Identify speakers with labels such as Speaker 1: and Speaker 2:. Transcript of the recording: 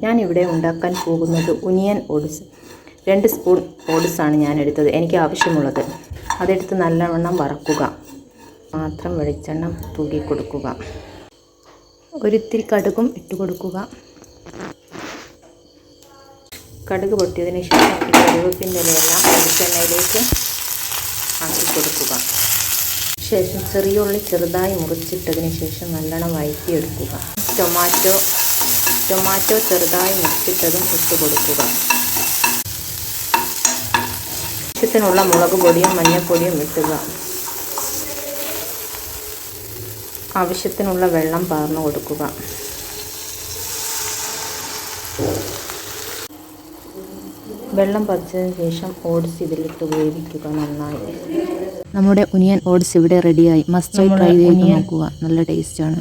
Speaker 1: ഞാനിവിടെ ഉണ്ടാക്കാൻ പോകുന്നത് ഒനിയൻ ഓട്സ്. 2 സ്പൂൺ ഓട്സാണ് ഞാൻ എടുത്തത്, എനിക്ക് ആവശ്യമുള്ളത്. അതെടുത്ത് നല്ലവണ്ണം വറക്കുക. മാത്രം വെളിച്ചെണ്ണ തൂക്കി കൊടുക്കുക. ഒരിത്തിരി കടുകും ഇട്ട് കൊടുക്കുക. കടുക് പൊട്ടിയതിന് ശേഷം കറിവേപ്പിൻ്റെ ഇലയെല്ലാം വെളിച്ചെണ്ണയിലേക്ക് ആക്കി കൊടുക്കുക. ശേഷം ചെറിയ ഉള്ളി ചെറുതായി മുറിച്ചിട്ടതിന് ശേഷം നല്ലോണം വഴറ്റിയെടുക്കുക. ടൊമാറ്റോ ചെറുതായി മുറിച്ചിട്ടതും ഇട്ട് കൊടുക്കുക. ആവശ്യത്തിനുള്ള മുളക് പൊടിയും മഞ്ഞൾപ്പൊടിയും ഇട്ടുക. ആവശ്യത്തിനുള്ള വെള്ളം പാർന്നു കൊടുക്കുക. വെള്ളം പതിച്ചതിന് ശേഷം ഓട്സ് ഇതിലിട്ട് വേവിക്കുക നന്നായി.
Speaker 2: നമ്മുടെ ഒനിയൻ ഓട്സ് ഇവിടെ റെഡിയായി. മസ്റ്റ് ട്രൈ ചെയ്ത് നോക്കുക, നല്ല ടേസ്റ്റാണ്.